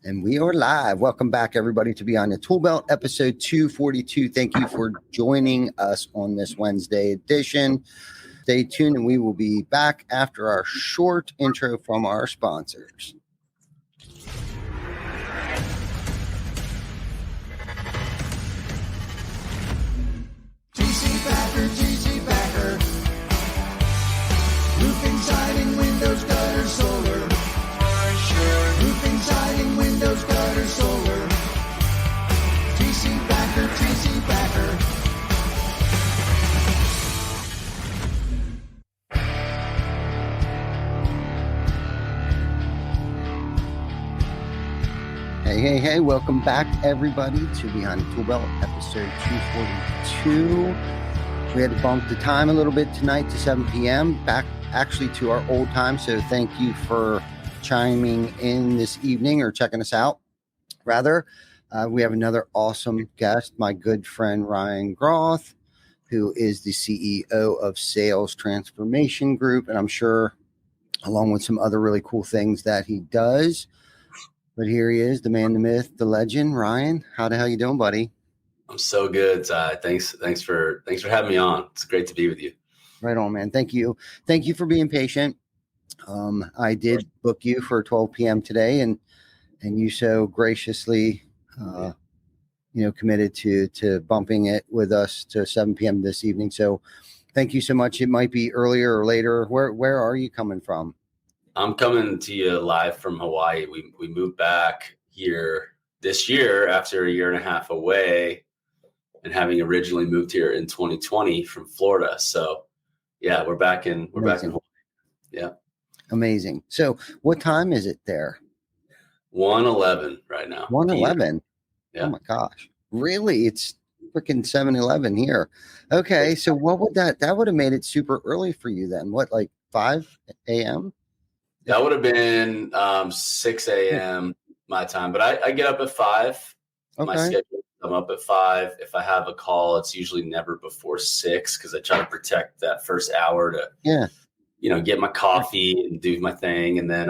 And we are live. Welcome back, everybody, to Beyond the Tool Belt, episode 242. Thank you for joining us on this Wednesday edition. Stay tuned, and we will be back after our short intro from our sponsors. GC Backer. Roofing, siding, windows, gutters, solar. Roofing, siding, windows, gutters, solar. GC Backer. Hey, welcome back, everybody, to Beyond the Tool Belt, episode 242. We had to bump the time a little bit tonight to 7 p.m., back actually to our old time, so thank you for chiming in this evening or checking us out, rather. We have another awesome guest, my good friend Ryan Groth, who is the CEO of Sales Transformation Group, and I'm sure along with some other really cool things that he does. But here he is, the man, the myth, the legend. Ryan, how the hell you doing, buddy? I'm so good, Ty. Thanks for having me on. It's great to be with you. Right on, man. Thank you for being patient. I did book you for 12 p.m. today, and you so graciously, committed to bumping it with us to 7 p.m. this evening. So, thank you so much. It might be earlier or later. Where are you coming from? I'm coming to you live from Hawaii. We moved back here this year after a year and a half away, and having originally moved here in 2020 from Florida. So, yeah, we're back in Hawaii. Yeah. Amazing. So what time is it there? 1:11 right now. 1:11. Yeah. Oh my gosh. Really? It's freaking 7:11 here. Okay. So what would that would have made it super early for you then? What, like 5 a.m.? That would have been 6 a.m. my time, but I get up at 5. Okay. My schedule, I'm up at 5. If I have a call, it's usually never before 6 because I try to protect that first hour to, get my coffee and do my thing. And then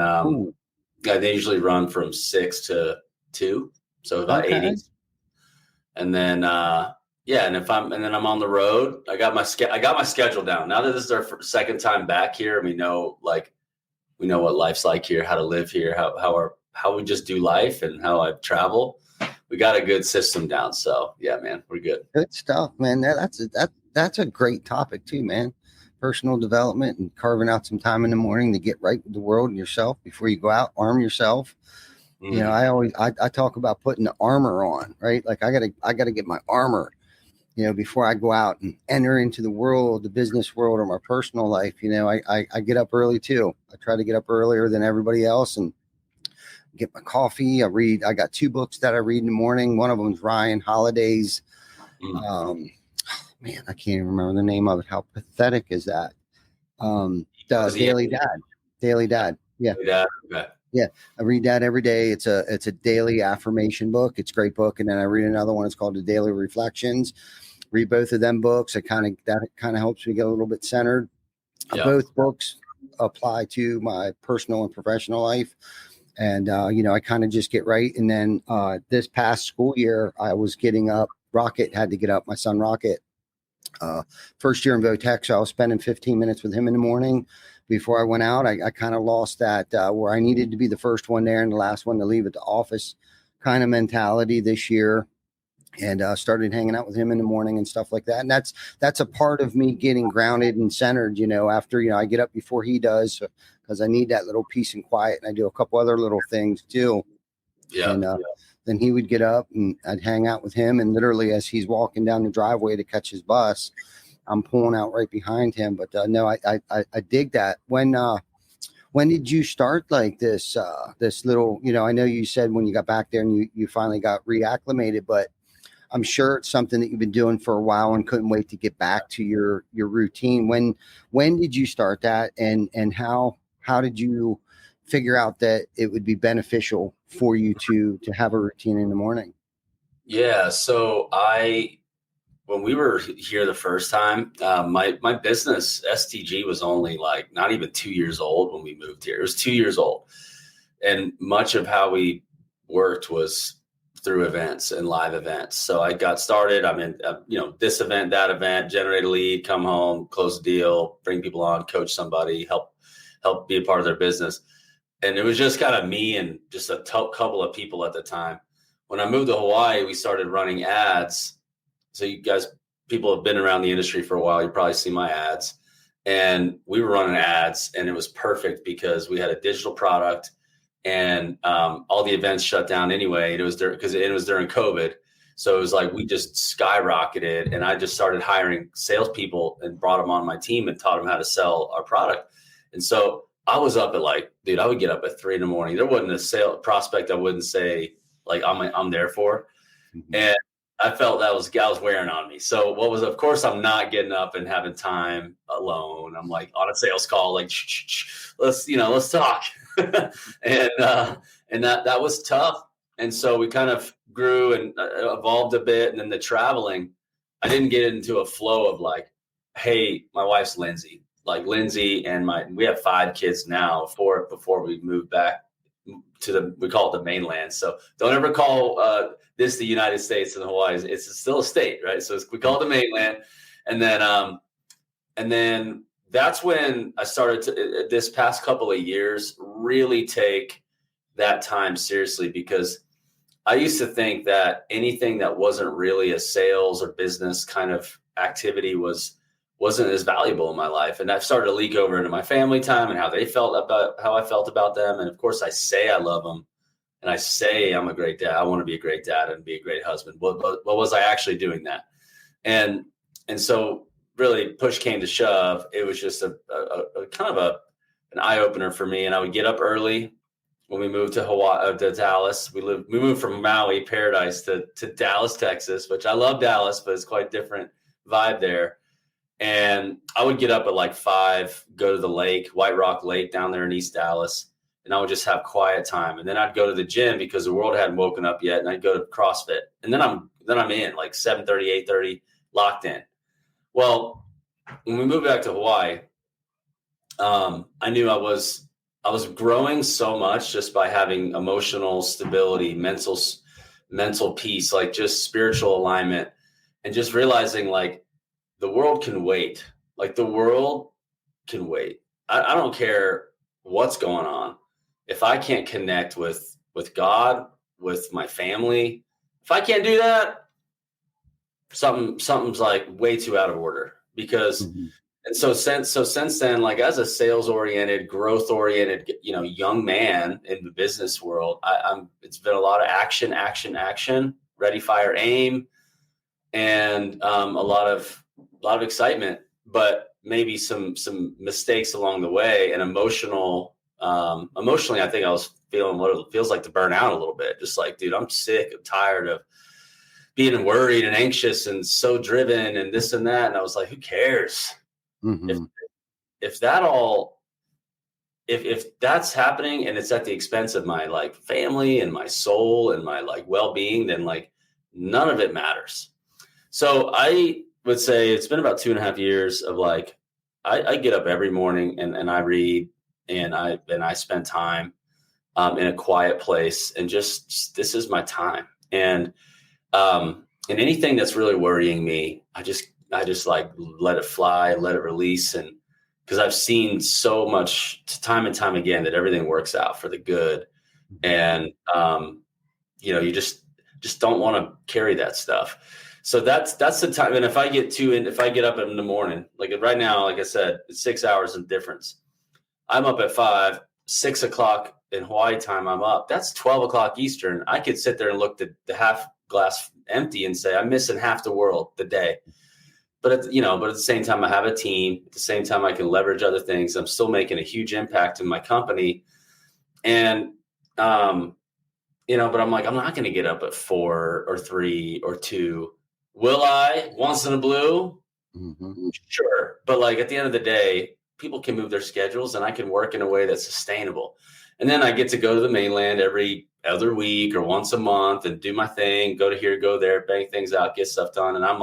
they usually run from 6 to 2. So about 80. And then, and then I'm on the road. I got my schedule down. Now that this is our second time back here, we know what life's like here, how to live here, how we just do life and how I travel. We got a good system down. So yeah, man, we're good. Good stuff, man. That's a great topic too, man. Personal development and carving out some time in the morning to get right with the world and yourself before you go out, arm yourself. Mm-hmm. I talk about putting the armor on, right? Like I gotta get my armor, before I go out and enter into the world, the business world or my personal life. I get up early too. I try to get up earlier than everybody else and get my coffee. I got 2 books that I read in the morning. One of them is Ryan Holiday's. Man, I can't even remember the name of it. How pathetic is that? Daily Dad. Yeah. Okay. Yeah. I read that every day. It's a daily affirmation book. It's a great book. And then I read another one. It's called The Daily Reflections. Read both of them books. That kind of helps me get a little bit centered. Yeah. Both books apply to my personal and professional life. And, I kind of just get right. And then this past school year, I was getting up. Rocket had to get up. My son Rocket. First year in Votech, so I was spending 15 minutes with him in the morning before I went out. I kind of lost that where I needed to be the first one there and the last one to leave at the office kind of mentality this year, and started hanging out with him in the morning and stuff like that. And that's a part of me getting grounded and centered, after, I get up before he does because I need that little peace and quiet. And I do a couple other little things too. Yeah. And then he would get up and I'd hang out with him. And literally as he's walking down the driveway to catch his bus, I'm pulling out right behind him. But no, I dig that. When did you start like this little, I know you said when you got back there and you finally got reacclimated, but I'm sure it's something that you've been doing for a while and couldn't wait to get back to your routine. When did you start that? And how did you figure out that it would be beneficial for you to have a routine in the morning? Yeah. So when we were here the first time, my business STG was only like not even 2 years old when we moved here. It was 2 years old. And much of how we worked was through events and live events. So I got started. I'm in, this event, that event, generate a lead, come home, close a deal, bring people on, coach somebody, help be a part of their business. And it was just kind of me and just a couple of people at the time. When I moved to Hawaii, we started running ads. So you guys, people have been around the industry for a while. You probably see my ads. And we were running ads, and it was perfect because we had a digital product, and all the events shut down anyway. It was during COVID. So it was like we just skyrocketed, and I just started hiring salespeople and brought them on my team and taught them how to sell our product. And so I was up at I would get up at 3 a.m. There wasn't a sale prospect I wouldn't say like I'm there for. Mm-hmm. And I felt that was wearing on me. So of course, I'm not getting up and having time alone. I'm like on a sales call, like, let's talk. and that was tough. And so we kind of grew and evolved a bit. And then the traveling, I didn't get into a flow of like, hey, my wife's Lindsay, and we have 5 kids now, 4 before we moved back we call it the mainland. So don't ever call this the United States and Hawaii. It's still a state, right? So we call it the mainland. And then that's when I started to, this past couple of years, really take that time seriously, because I used to think that anything that wasn't really a sales or business kind of activity wasn't as valuable in my life. And I've started to leak over into my family time and how I felt about them. And of course I say I love them, and I say I'm a great dad. I want to be a great dad and be a great husband. But was I actually doing that? And so really push came to shove. It was just a kind of an eye opener for me. And I would get up early when we moved to to Dallas. We moved from Maui, paradise, to Dallas, Texas, which I love Dallas, but it's quite different vibe there. And I would get up at like 5, go to the lake, White Rock Lake down there in East Dallas, and I would just have quiet time. And then I'd go to the gym because the world hadn't woken up yet, and I'd go to CrossFit. And then I'm in like 7:30, 8:30, locked in. Well, when we moved back to Hawaii, I knew I was growing so much just by having emotional stability, mental peace, like just spiritual alignment, and just realizing like, the world can wait. Like the world can wait. I don't care what's going on. If I can't connect with God, with my family, if I can't do that, something's like way too out of order. Because, and so since then, like as a sales oriented, growth oriented, young man in the business world, it's been a lot of action, ready, fire, aim, and a lot of excitement, but maybe some mistakes along the way. And emotionally, I think I was feeling what it feels like to burn out a little bit. Just like, dude, I'm sick. I'm tired of being worried and anxious and so driven and this and that. And I was like, who cares? Mm-hmm. If that's happening and it's at the expense of my like family and my soul and my like well-being, then like none of it matters. So I would say it's been about 2.5 years of like, I get up every morning and I read and I spend time in a quiet place, and just this is my time. And anything that's really worrying me, I just like let it fly, let it release. And because I've seen so much time and time again that everything works out for the good. And you just don't want to carry that stuff. So that's the time. And if I get up in the morning, like right now, like I said, it's 6 hours of difference. I'm up at 5, 6 o'clock in Hawaii time. I'm up. That's 12 o'clock Eastern. I could sit there and look at the half glass empty and say, I'm missing half the world, the day. But at the same time, I have a team. At the same time, I can leverage other things. I'm still making a huge impact in my company. And, but I'm like, I'm not going to get up at 4 or 3 or 2. Will I once in a blue? Mm-hmm. Sure. But like at the end of the day, people can move their schedules and I can work in a way that's sustainable. And then I get to go to the mainland every other week or once a month and do my thing, go to here, go there, bang things out, get stuff done. And I'm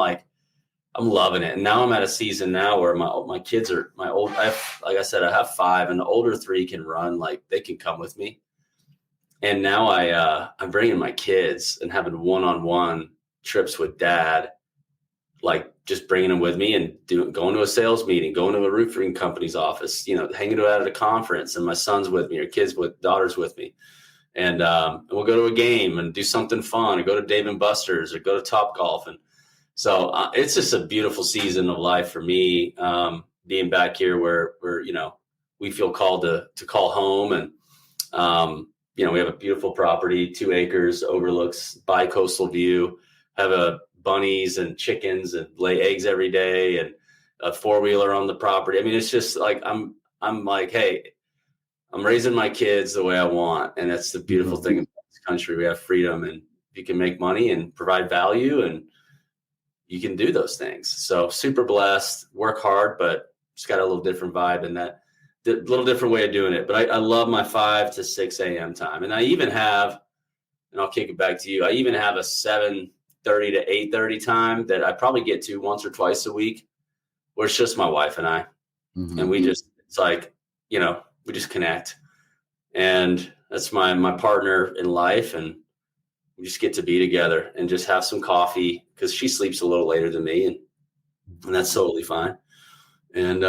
loving it. And now I'm at a season now where my kids are like I said, I have 5 and the older 3 can run, like they can come with me. And now I'm bringing my kids and having one-on-one trips with dad, like just bringing them with me and going to a sales meeting, going to a roofing company's office, hanging out at a conference, and my son's with me, or daughters with me. And we'll go to a game and do something fun, or go to Dave and Buster's, or go to Top Golf. And so it's just a beautiful season of life for me, being back here where we feel called to call home. And we have a beautiful property, 2 acres, overlooks bi-coastal view, have a bunnies and chickens and lay eggs every day, and a 4-wheeler on the property. I mean, it's just like, I'm like, hey, I'm raising my kids the way I want. And that's the beautiful thing about this country. We have freedom, and you can make money and provide value, and you can do those things. So super blessed, work hard, but just got a little different vibe, and that little different way of doing it. But I love my 5 to 6 a.m. time. And I even have, and I'll kick it back to you, I even have a 7:30 to 8:30 time that I probably get to once or twice a week, where it's just my wife and I. Mm-hmm. And it's like, we just connect. And that's my partner in life. And we just get to be together and just have some coffee, because she sleeps a little later than me, and that's totally fine. And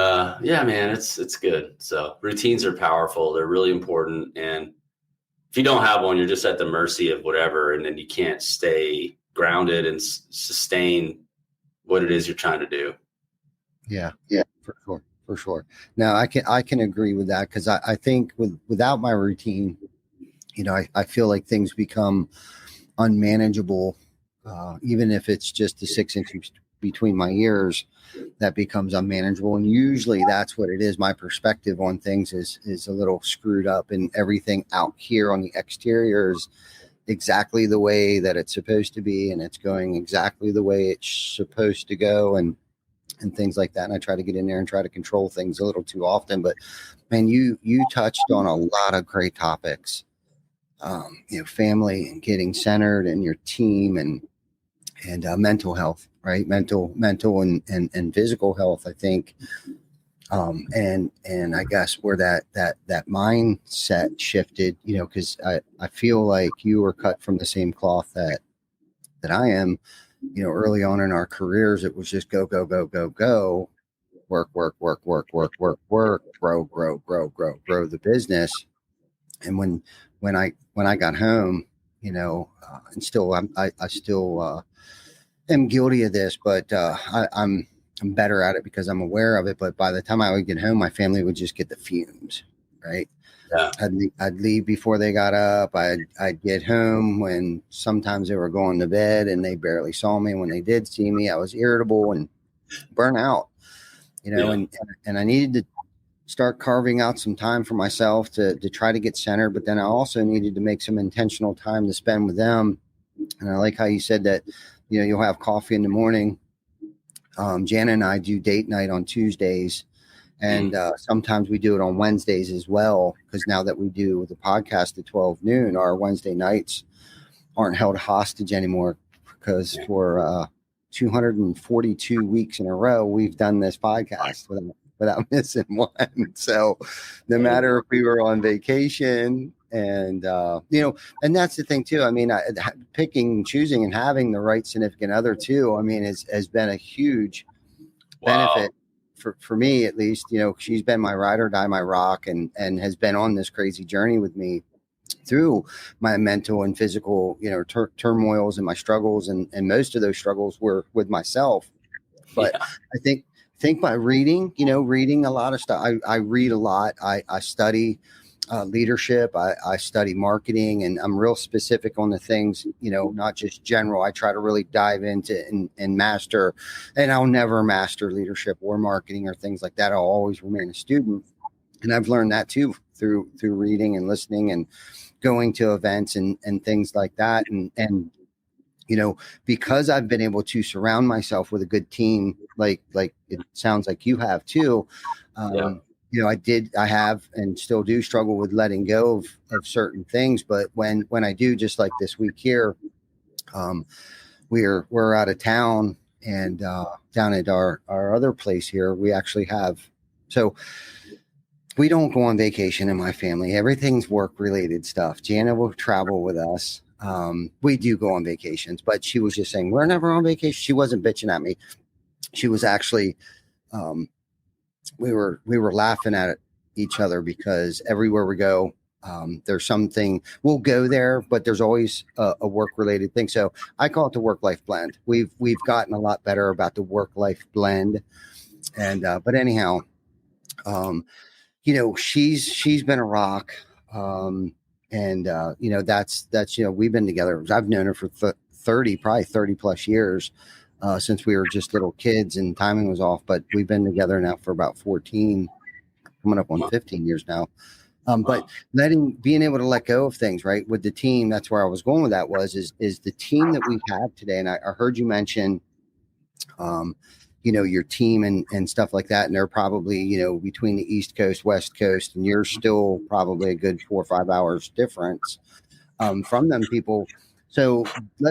yeah, man, it's good. So routines are powerful. They're really important. And if you don't have one, you're just at the mercy of whatever. And then you can't stay grounded and sustain what it is you're trying to do. Yeah, for sure. Now I can agree with that, because I think without my routine, I feel like things become unmanageable. Even if it's just the 6 inches between my ears, that becomes unmanageable. And usually that's what it is. My perspective on things is a little screwed up, and everything out here on the exterior is exactly the way that it's supposed to be, and it's going exactly the way it's supposed to go, and things like that. And I try to get in there and try to control things a little too often. But man, you touched on a lot of great topics. Family and getting centered, and your team, and mental health, right? Mental and physical health, I think. And I guess where that mindset shifted, because I feel like you were cut from the same cloth that I am. Early on in our careers, it was just go, work, grow the business. And when I got home, and still I still am guilty of this, but I'm better at it because I'm aware of it. But by the time I would get home, my family would just get the fumes, right? Yeah. I'd leave before they got up. I'd get home when sometimes they were going to bed and they barely saw me. When they did see me, I was irritable and burnt out, and I needed to start carving out some time for myself to try to get centered. But then I also needed to make some intentional time to spend with them. And I like how you said that, you'll have coffee in the morning. Jana and I do date night on Tuesdays. And sometimes we do it on Wednesdays as well, because now that we do the podcast at 12 noon, our Wednesday nights aren't held hostage anymore, because for 242 weeks in a row, we've done this podcast without missing one. So no matter if we were on vacation, and and that's the thing too. I mean, picking, choosing, and having the right significant other too, I mean, has been a huge benefit. For me, at least. She's been my ride or die, my rock, and has been on this crazy journey with me through my mental and physical, turmoils and my struggles. And most of those struggles were with myself. But yeah. I think by reading a lot of stuff, I read a lot. I study leadership. I study marketing, and I'm real specific on the things, not just general. I try to really dive into and master, and I'll never master leadership or marketing or things like that. I'll always remain a student. And I've learned that too, through reading and listening and going to events and things like that. And, because I've been able to surround myself with a good team, like it sounds like you have too. I have and still do struggle with letting go of certain things. But when I do, just like this week here, we're out of town, and down at our other place here, we actually have, so we don't go on vacation in my family. Everything's work related stuff. Jana will travel with us. We do go on vacations, but she was just saying, we're never on vacation. She wasn't bitching at me. She was actually, we were laughing at each other because everywhere we go, there's something we'll go there, but there's always a work related thing. So I call it the work-life blend. We've gotten a lot better about the work-life blend. And, but anyhow, she's been a rock. That's, we've been together. I've known her for 30 plus years, since we were just little kids and timing was off, but we've been together now for about 14, coming up on 15 years now. But being able to let go of things, right, with the team, that's where I was going with that is the team that we have today. And I heard you mention, your team and stuff like that. And they're probably, between the East Coast, West Coast, and you're still probably a good 4 or 5 hours difference from them people. So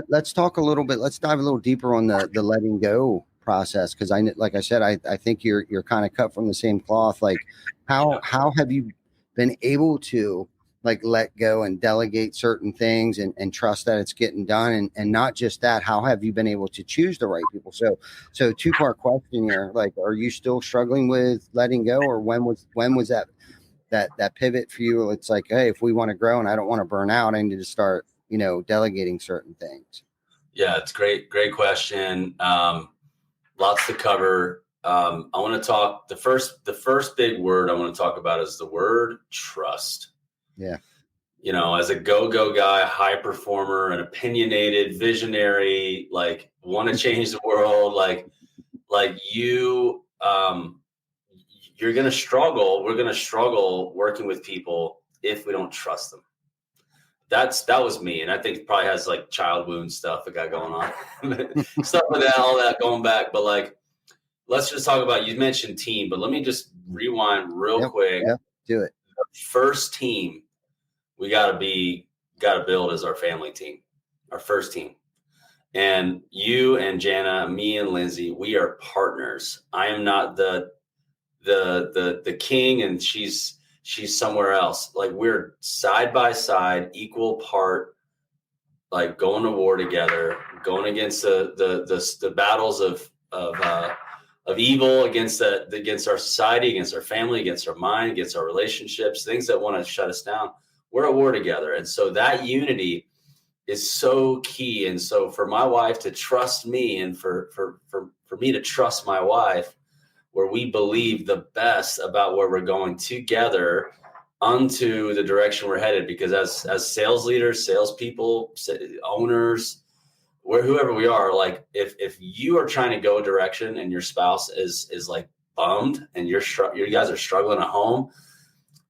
let's talk a little bit. Let's dive a little deeper on the letting go process. Cause like I said, I think you're kind of cut from the same cloth. Like how have you been able to like let go and delegate certain things and trust that it's getting done? And not just that, how have you been able to choose the right people? So 2-part question here. Like, are you still struggling with letting go, or when was that pivot for you? It's like, hey, if we want to grow and I don't want to burn out, I need to start, delegating certain things. Yeah, it's great question. Lots to cover. I want to talk the first big word I want to talk about is the word trust. Yeah. As a go guy, high performer, an opinionated visionary, like want to change the world, like you, you're going to struggle. We're going to struggle working with people if we don't trust them. That was me. And I think it probably has like child wound stuff I got going on, stuff with that, all that going back. But like, let's just talk about, you mentioned team, but let me just rewind real quick. Yep, do it. The first team we got to build is our family team, our first team. And you and Jana, me and Lindsay, we are partners. I am not the king and she's somewhere else. Like we're side by side, equal part, like going to war together, going against the battles of evil, against our society, against our family, against our mind, against our relationships, things that want to shut us down. We're at war together. And so that unity is so key. And so for my wife to trust me and for me to trust my wife, where we believe the best about where we're going together onto the direction we're headed, because as sales leaders, salespeople, owners, whoever we are, like if you are trying to go a direction and your spouse is like bummed and you guys are struggling at home,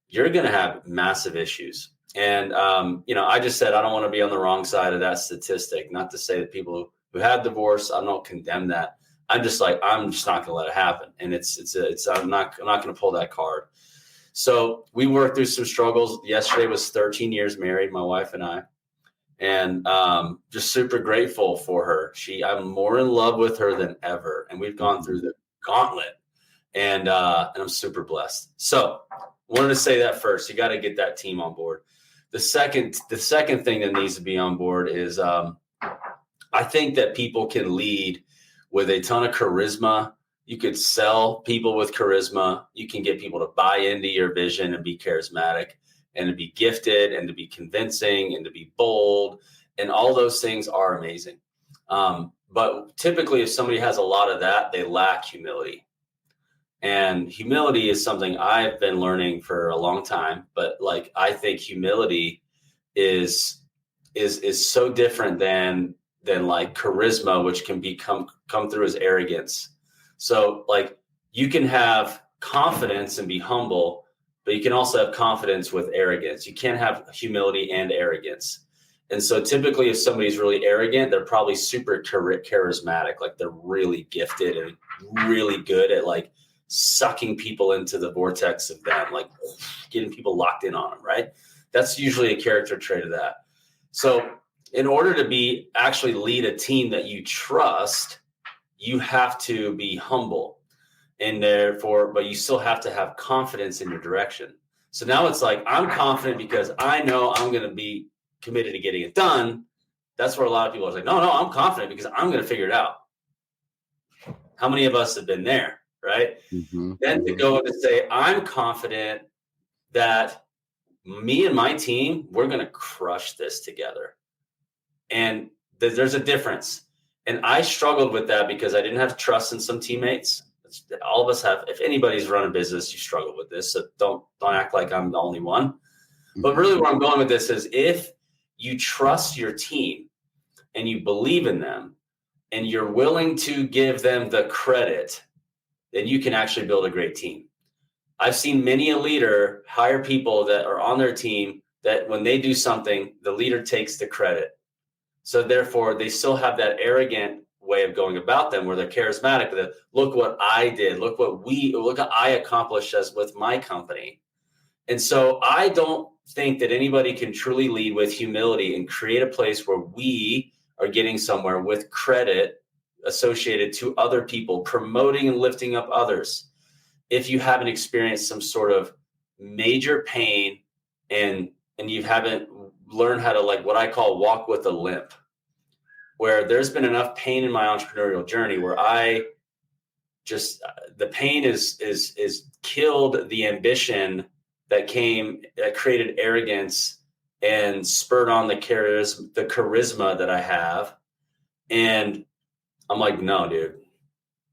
you're going to have massive issues. And, I just said, I don't want to be on the wrong side of that statistic. Not to say that people who have divorce, I don't condemn that. I'm just not going to let it happen. And I'm not going to pull that card. So we worked through some struggles. Yesterday was 13 years married, my wife and I, and just super grateful for her. I'm more in love with her than ever. And we've gone through the gauntlet, and I'm super blessed. So wanted to say that first. You got to get that team on board. The second thing that needs to be on board is I think that people can lead with a ton of charisma. You could sell people with charisma. You can get people to buy into your vision and be charismatic and to be gifted and to be convincing and to be bold. And all those things are amazing. But typically, if somebody has a lot of that, they lack humility. And humility is something I've been learning for a long time. But like, I think humility is so different than like charisma, which can come through as arrogance. So like you can have confidence and be humble, but you can also have confidence with arrogance. You can't have humility and arrogance. And so typically if somebody's really arrogant, they're probably super charismatic. Like they're really gifted and really good at like sucking people into the vortex of them, like getting people locked in on them, right? That's usually a character trait of that. So in order to actually lead a team that you trust, you have to be humble. And therefore, but you still have to have confidence in your direction. So now it's like, I'm confident because I know I'm going to be committed to getting it done. That's where a lot of people are like, no, I'm confident because I'm going to figure it out. How many of us have been there, right? Then to go and say, I'm confident that me and my team, we're going to crush this together. And there's a difference. And I struggled with that because I didn't have trust in some teammates. All of us have. If anybody's run a business, you struggle with this. So don't act like I'm the only one. But really where I'm going with this is if you trust your team and you believe in them and you're willing to give them the credit, then you can actually build a great team. I've seen many a leader hire people that are on their team that when they do something, the leader takes the credit. So therefore, they still have that arrogant way of going about them where they're charismatic. But look what I did. Look what I accomplished with my company. And so I don't think that anybody can truly lead with humility and create a place where we are getting somewhere with credit associated to other people, promoting and lifting up others. If you haven't experienced some sort of major pain and you haven't learned how to, like what I call walk with a limp, where there's been enough pain in my entrepreneurial journey where the pain is killed the ambition that created arrogance and spurred on the charisma that I have. And I'm like, no, dude,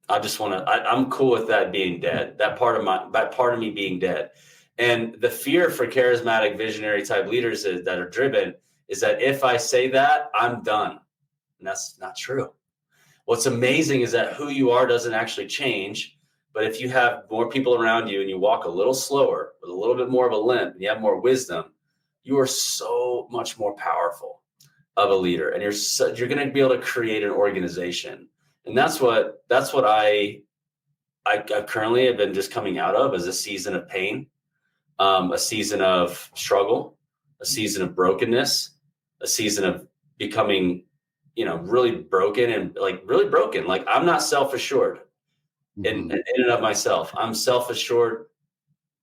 I just want to, I'm cool with that being dead. That part of me being dead. And the fear for charismatic visionary type leaders that are driven is that if I say that, I'm done. And that's not true. What's amazing is that who you are doesn't actually change. But if you have more people around you and you walk a little slower with a little bit more of a limp and you have more wisdom, you are so much more powerful of a leader. And you're going to be able to create an organization. And that's what I currently have been just coming out of as a season of pain, a season of struggle, a season of brokenness, a season of becoming, really broken and really broken. Like I'm not self-assured in and of myself. I'm self-assured.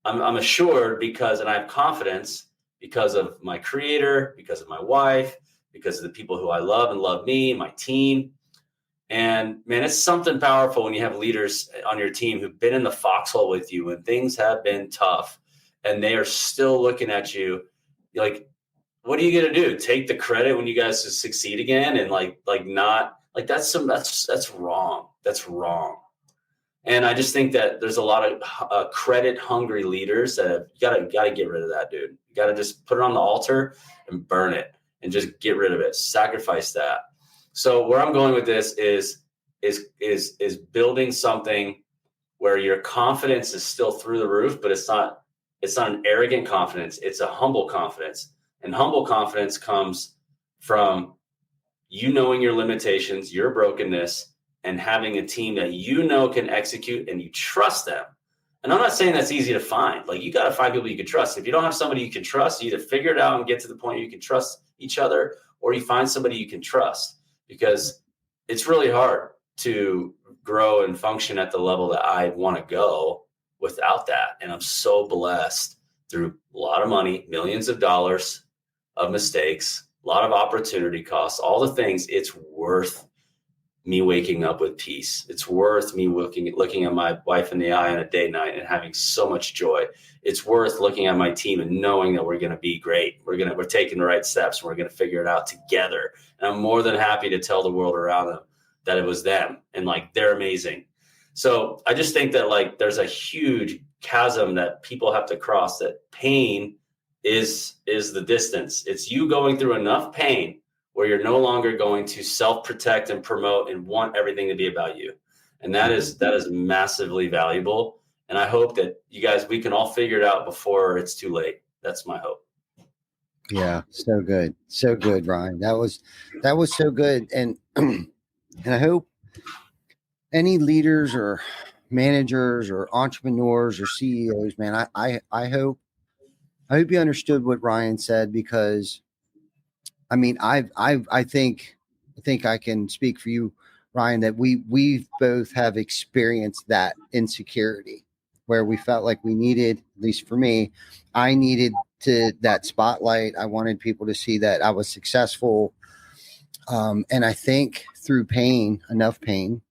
I'm assured because, and I have confidence because of my creator, because of my wife, because of the people who I love and love me, my team. And man, it's something powerful when you have leaders on your team who've been in the foxhole with you when things have been tough and they are still looking at you like, what are you going to do? Take the credit when you guys succeed again? And that's wrong. That's wrong. And I just think that there's a lot of credit hungry leaders that you gotta get rid of that, dude. You gotta just put it on the altar and burn it and just get rid of it. Sacrifice that. So where I'm going with this is building something where your confidence is still through the roof, but it's not an arrogant confidence. It's a humble confidence. And humble confidence comes from you knowing your limitations, your brokenness, and having a team that can execute and you trust them. And I'm not saying that's easy to find. Like you got to find people you can trust. If you don't have somebody you can trust, you either figure it out and get to the point you can trust each other, or you find somebody you can trust, because it's really hard to grow and function at the level that I want to go without that. And I'm so blessed through a lot of money, millions of dollars of mistakes, a lot of opportunity costs, all the things. It's worth me waking up with peace. It's worth me looking at my wife in the eye on a date night and having so much joy. It's worth looking at my team and knowing that we're going to be great. We're taking the right steps and we're going to figure it out together. And I'm more than happy to tell the world around them that it was them and they're amazing. So I just think that there's a huge chasm that people have to cross, that pain is the distance. It's you going through enough pain where you're no longer going to self-protect and promote and want everything to be about you. And that is massively valuable. And I hope that you guys, we can all figure it out before it's too late. That's my hope. Yeah. So good. So good, Ryan. That was so good. And, and I hope any leaders or managers or entrepreneurs or CEOs, man, I hope you understood what Ryan said, because I mean, I think I can speak for you, Ryan, that we both have experienced that insecurity where we felt like we needed, at least for me, I needed to that spotlight. I wanted people to see that I was successful. And I think through pain, enough pain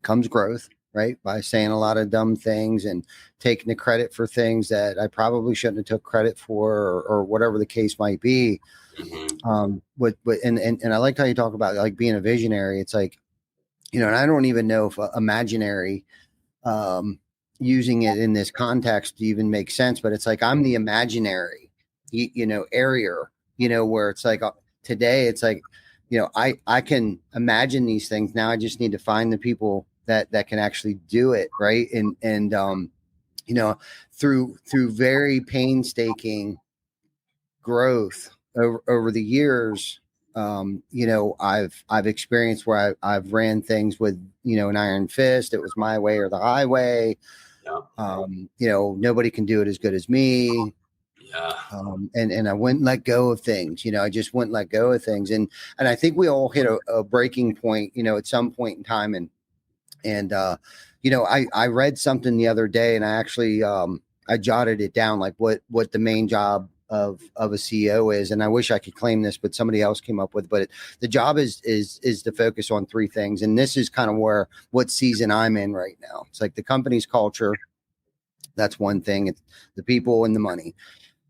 comes growth, right? By saying a lot of dumb things and taking the credit for things that I probably shouldn't have took credit for, or whatever the case might be. And I liked how you talk about like being a visionary. It's like, and I don't even know if imaginary, using it in this context even makes sense, but it's like, I'm the imaginary, area, where it's like today, it's like, I can imagine these things. Now I just need to find the people that can actually do it. Right. And through very painstaking growth over the years, I've experienced where I've ran things with, an iron fist. It was my way or the highway. Nobody can do it as good as me. And I wouldn't let go of things. I just wouldn't let go of things. And I think we all hit a breaking point, at some point in time. And I read something the other day, and I actually, I jotted it down, like what the main job of a CEO is. And I wish I could claim this, but somebody else came up with, but the job is to focus on three things. And this is kind of what season I'm in right now. It's like the company's culture. That's one thing. It's the people and the money.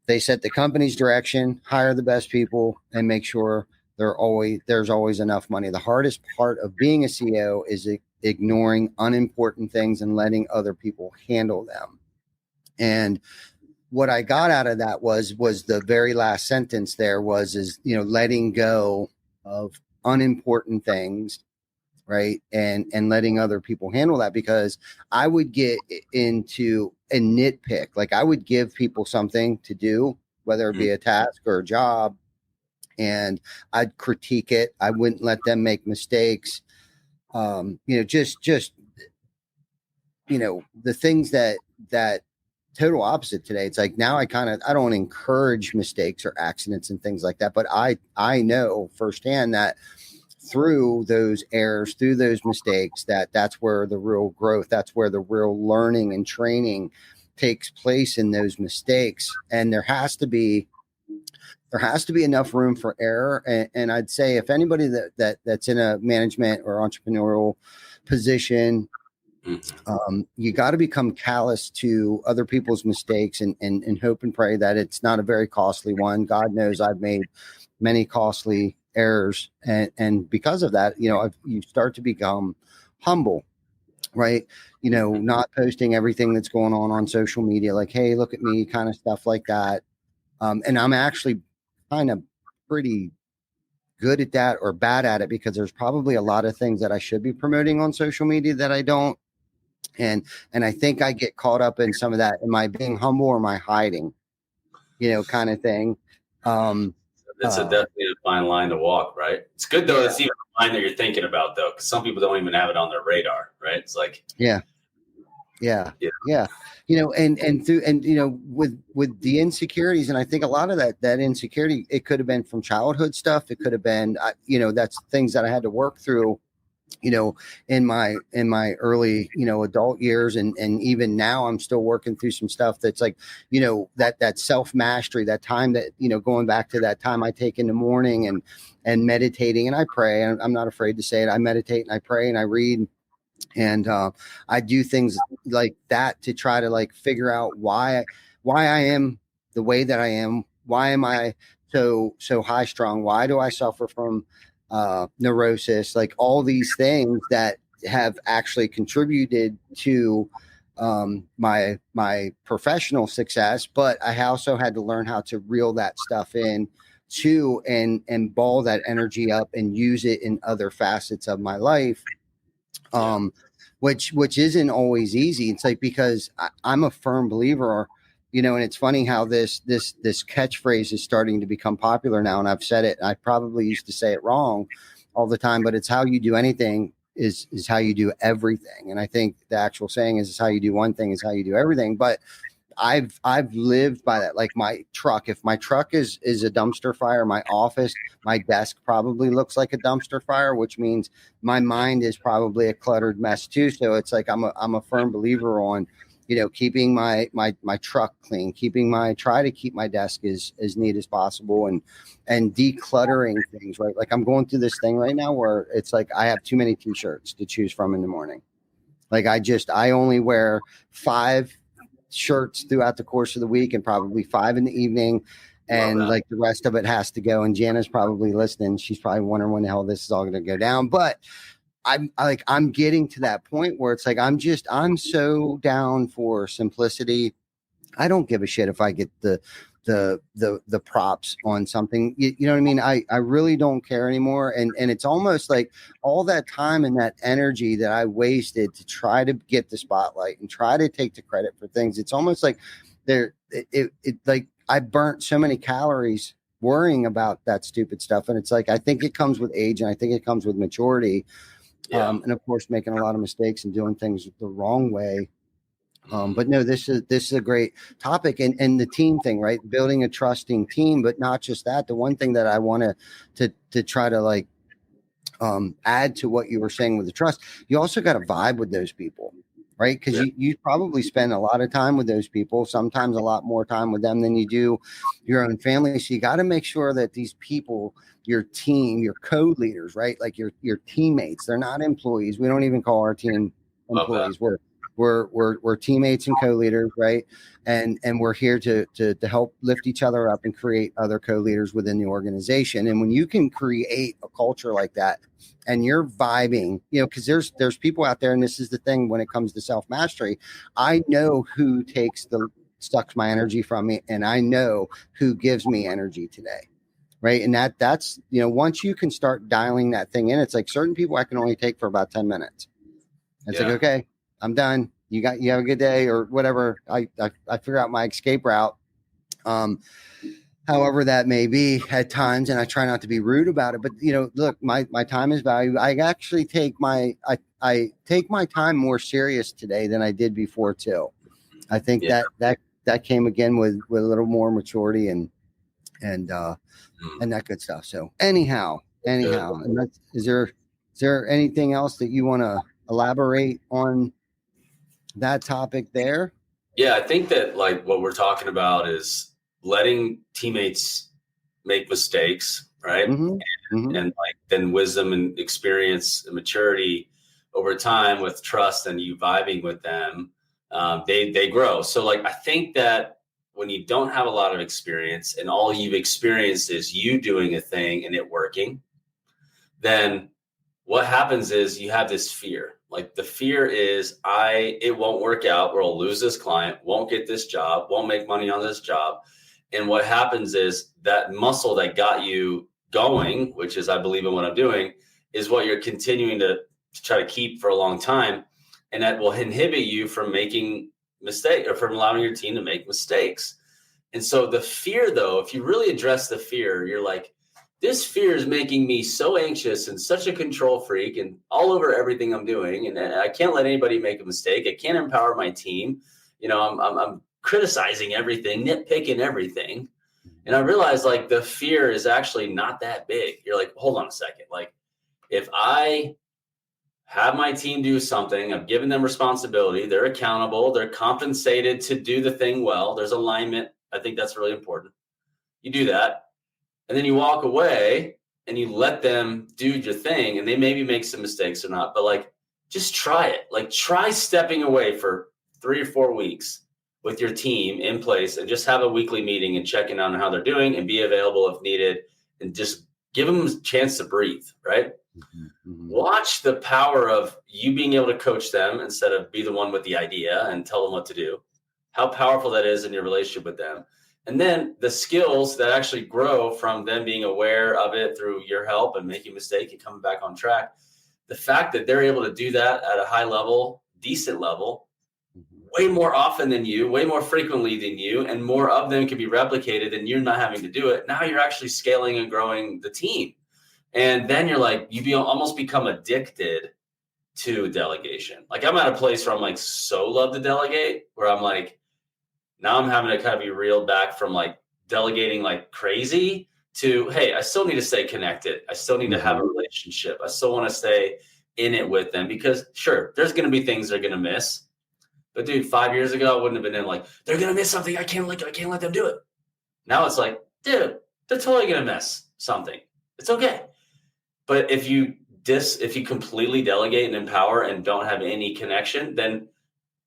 They set the company's direction, hire the best people, and make sure there's always enough money. The hardest part of being a CEO is ignoring unimportant things and letting other people handle them. And what I got out of that was the very last sentence there is letting go of unimportant things, right? And letting other people handle that, because I would get into a nitpick. Like I would give people something to do, whether it be a task or a job, and I'd critique it. I wouldn't let them make mistakes. Just the things that total opposite today. It's like now I don't encourage mistakes or accidents and things like that, but I know firsthand that through those errors, through those mistakes, that's where the real growth, that's where the real learning and training takes place, in those mistakes. And there has to be enough room for error. And I'd say if anybody that's in a management or entrepreneurial position, you got to become callous to other people's mistakes and hope and pray that it's not a very costly one. God knows I've made many costly errors. And because of that, you start to become humble, right? Not posting everything that's going on social media, like, hey, look at me, kind of stuff like that. And I'm actually kind of pretty good at that or bad at it, because there's probably a lot of things that I should be promoting on social media that I don't. And I think I get caught up in some of that. Am I being humble or am I hiding? Kind of thing. It's definitely a fine line to walk, right? It's good though. It's even a line that you're thinking about though, because some people don't even have it on their radar, right? It's like, yeah. With the insecurities, and I think a lot of that insecurity, it could have been from childhood stuff. It could have been, that's things that I had to work through, in my early, adult years. And even now I'm still working through some stuff that's like, that self-mastery, that time that, going back to that time I take in the morning and meditating, and I pray, and I'm not afraid to say it. I meditate and I pray and I read, and I do things like that to try to like figure out why I am the way that I am. Why am I so high strung? Why do I suffer from neurosis? Like all these things that have actually contributed to my professional success, but I also had to learn how to reel that stuff in too, and ball that energy up and use it in other facets of my life. Which isn't always easy. It's like, because I'm a firm believer, and it's funny how this catchphrase is starting to become popular now. And I've said it, I probably used to say it wrong all the time, but it's how you do anything is how you do everything. And I think the actual saying is how you do one thing is how you do everything. But I've lived by that. Like my truck, if my truck is a dumpster fire, my office, my desk probably looks like a dumpster fire, which means my mind is probably a cluttered mess too. So it's like I'm a firm believer on, keeping my truck clean, try to keep my desk as neat as possible, and decluttering things, right? Like I'm going through this thing right now where it's like I have too many t-shirts to choose from in the morning. Like I only wear 5 shirts throughout the course of the week and probably 5 in the evening. And like the rest of it has to go. And Jana's probably listening. She's probably wondering when the hell this is all going to go down. But I'm getting to that point where it's like, I'm so down for simplicity. I don't give a shit if I get the props on something. You know what I mean? I really don't care anymore. And it's almost like all that time and that energy that I wasted to try to get the spotlight and try to take the credit for things. It's almost like like I burnt so many calories worrying about that stupid stuff. And it's like, I think it comes with age, and I think it comes with maturity. Yeah. And of course, making a lot of mistakes and doing things the wrong way. But no, this is a great topic, and the team thing, right? Building a trusting team, but not just that. The one thing that I want to try to like add to what you were saying with the trust, you also got to vibe with those people, right? Because you probably spend a lot of time with those people, sometimes a lot more time with them than you do your own family. So you got to make sure that these people, your team, your co-leaders, right? Like your teammates, they're not employees. We don't even call our team employees. We're teammates and co-leaders, right? And we're here to help lift each other up and create other co-leaders within the organization. And when you can create a culture like that, and you're vibing, because there's people out there, and this is the thing when it comes to self-mastery, I know who sucks my energy from me, and I know who gives me energy today. Right. And that's, once you can start dialing that thing in, it's like certain people I can only take for about 10 minutes. It's like, okay, I'm done. You have a good day or whatever. I figure out my escape route. However that may be at times. And I try not to be rude about it, but look, my time is valuable. I actually take I take my time more serious today than I did before too. I think that came again with a little more maturity and that good stuff. So anyhow, and is there anything else that you want to elaborate on that topic there? Yeah, I think that like what we're talking about is letting teammates make mistakes, right? And like then wisdom and experience and maturity over time with trust and you vibing with them, they grow. So like I think that when you don't have a lot of experience and all you've experienced is you doing a thing and it working, then what happens is you have this fear. Like the fear is it won't work out, or I'll lose this client, won't get this job, won't make money on this job. And what happens is that muscle that got you going, which is I believe in what I'm doing, is what you're continuing to try to keep for a long time. And that will inhibit you from making mistakes or from allowing your team to make mistakes. And so the fear, though, if you really address the fear, you're like, this fear is making me so anxious and such a control freak and all over everything I'm doing. And I can't let anybody make a mistake. I can't empower my team. I'm criticizing everything, nitpicking everything. And I realized like the fear is actually not that big. You're like, hold on a second. Like if I have my team do something, I've given them responsibility, they're accountable, they're compensated to do the thing well, there's alignment. I think that's really important. You do that. And then you walk away and you let them do your thing, and they maybe make some mistakes or not, but like, just try it. Like try stepping away for 3 or 4 weeks with your team in place and just have a weekly meeting and checking on how they're doing and be available if needed and just give them a chance to breathe, right? Watch the power of you being able to coach them instead of be the one with the idea and tell them what to do, how powerful that is in your relationship with them. And then the skills that actually grow from them being aware of it through your help and making a mistake and coming back on track. The fact that they're able to do that at a high level, decent level, way more often than you, way more frequently than you, and more of them can be replicated and you're not having to do it. Now you're actually scaling and growing the team. And then you're like, almost become addicted to delegation. Like I'm at a place where I'm like, so love to delegate, where I'm like, Now I'm having to kind of be reeled back from like delegating like crazy to, hey, I still need to stay connected. I still need to have a relationship. I still want to stay in it with them, because sure, there's going to be things they're going to miss. But dude, 5 years ago, I wouldn't have been in like, they're going to miss something. I can't let them do it. Now it's like, dude, they're totally going to miss something. It's okay. But if you completely delegate and empower and don't have any connection, then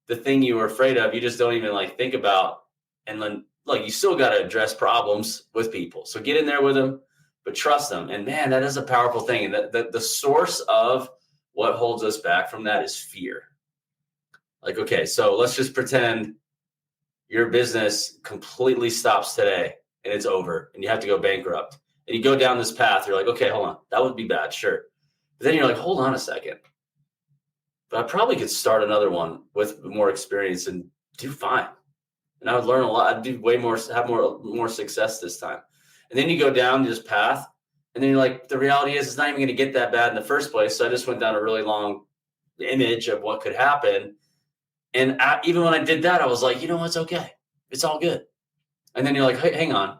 the thing you were afraid of, you just don't even like think about. And then like, you still got to address problems with people. So get in there with them, but trust them. And man, that is a powerful thing. And the source of what holds us back from that is fear. Like, okay, so let's just pretend your business completely stops today and it's over and you have to go bankrupt. And you go down this path, you're like, okay, hold on, that would be bad, sure. But then you're like, hold on a second. But I probably could start another one with more experience and do fine. And I would learn a lot. I'd do way more, have more success this time. And then you go down this path, and then you're like, the reality is it's not even going to get that bad in the first place. So I just went down a really long image of what could happen. And even when I did that, I was like, you know what's okay. It's all good. And then you're like, hey, hang on.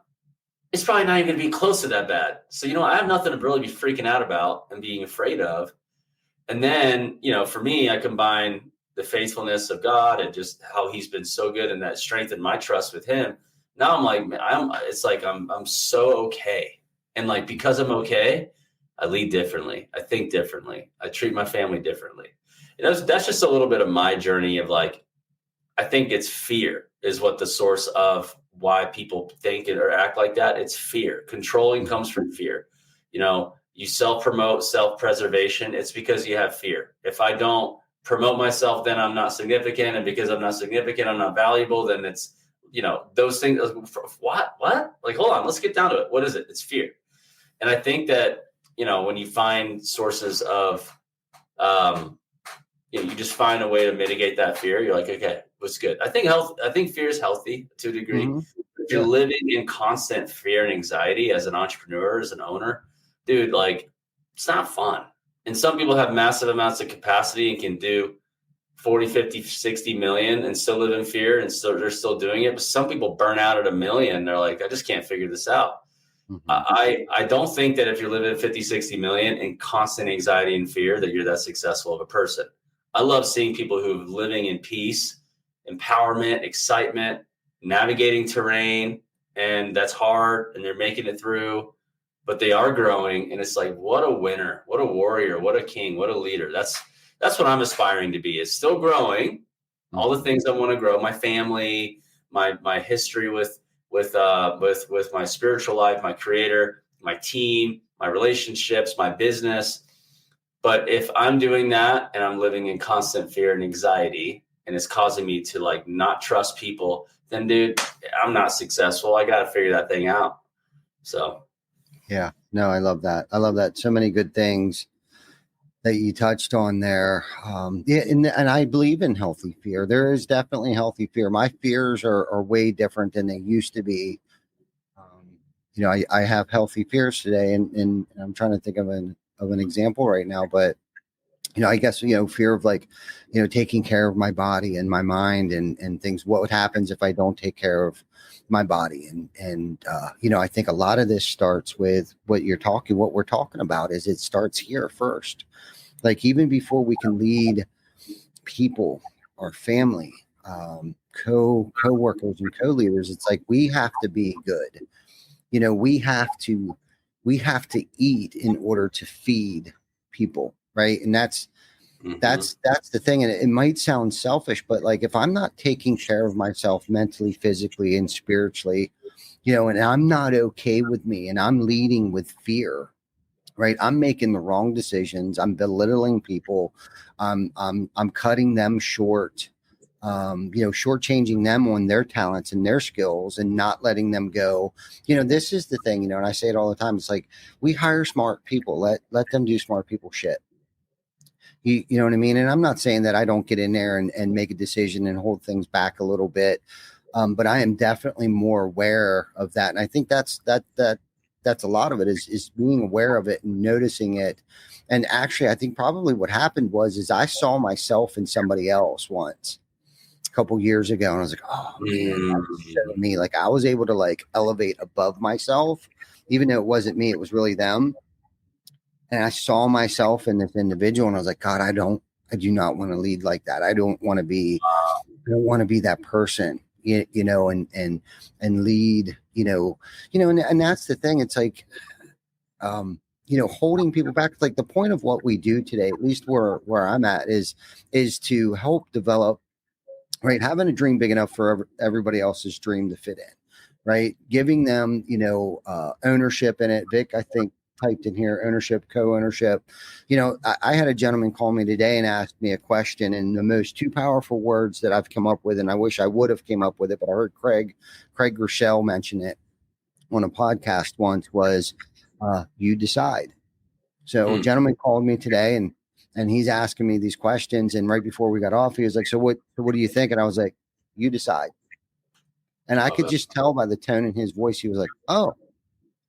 It's probably not even going to be close to that bad. So, I have nothing to really be freaking out about and being afraid of. And then, for me, I combine the faithfulness of God and just how he's been so good, and that strengthened my trust with him. Now I'm like, I'm so okay. And like, because I'm okay, I lead differently. I think differently. I treat my family differently. That's just a little bit of my journey of like, I think it's fear is what the source of why people think it or act like that. It's fear. Controlling comes from fear. You self-promote, self-preservation. It's because you have fear. If I don't promote myself, then I'm not significant. And because I'm not significant, I'm not valuable. Then it's, those things. What? Like, hold on, let's get down to it. What is it? It's fear. And I think that, when you find sources of, you just find a way to mitigate that fear. You're like, okay, what's good? I think fear is healthy to a degree. Mm-hmm. If you're living in constant fear and anxiety as an entrepreneur, as an owner, dude, like, it's not fun. And some people have massive amounts of capacity and can do 40, 50, 60 million and still live in fear, and they're still doing it. But some people burn out at 1 million. They're like, I just can't figure this out. Mm-hmm. I don't think that if you're living at 50, 60 million in constant anxiety and fear, that you're that successful of a person. I love seeing people who are living in peace, empowerment, excitement, navigating terrain, and that's hard, and they're making it through, but they are growing. And it's like, what a winner, what a warrior, what a king, what a leader. That's what I'm aspiring to be, is still growing all the things I want to grow, my family, my history with my spiritual life, my creator, my team, my relationships, my business. But if I'm doing that and I'm living in constant fear and anxiety, and it's causing me to like not trust people, then dude, I'm not successful. I got to figure that thing out. So. Yeah, no, I love that. I love that. So many good things that you touched on there. And I believe in healthy fear. There is definitely healthy fear. My fears are way different than they used to be. I have healthy fears today, and I'm trying to think of an example right now, but I guess, fear of like, taking care of my body and my mind and things. What happens if I don't take care of my body? And I think a lot of this starts with what we're talking about is it starts here first. Like, even before we can lead people, our family, co-workers and co-leaders, it's like, we have to be good. We have to eat in order to feed people. Right. And that's the thing. And it might sound selfish, but like, if I'm not taking care of myself mentally, physically, and spiritually, and I'm not okay with me, and I'm leading with fear, right? I'm making the wrong decisions. I'm belittling people. I'm cutting them short, shortchanging them on their talents and their skills and not letting them go. This is the thing, and I say it all the time. It's like, we hire smart people, let them do smart people shit. You know what I mean? And I'm not saying that I don't get in there and make a decision and hold things back a little bit. But I am definitely more aware of that. And I think that's a lot of it is being aware of it and noticing it. And actually, I think probably what happened is I saw myself in somebody else once. couple years ago, and I was like, oh man, that was so me. Like I was able to like elevate above myself, even though it wasn't me, it was really them. And I saw myself in this individual, and I was like, God, I do not want to lead like that. I don't want to be that person, and lead, and that's the thing. It's like, holding people back. Like the point of what we do today, at least where I'm at, is to help develop, right? Having a dream big enough for everybody else's dream to fit in, right? Giving them, ownership in it. Vic, I think, typed in here, ownership, co-ownership. I had a gentleman call me today and asked me a question, and the most two powerful words that I've come up with, and I wish I would have came up with it, but I heard Craig Rochelle mention it on a podcast once, was you decide. So a gentleman called me today, and he's asking me these questions, and right before we got off, he was like, so what do you think? And I was like, you decide. And I could just tell by the tone in his voice, he was like, oh,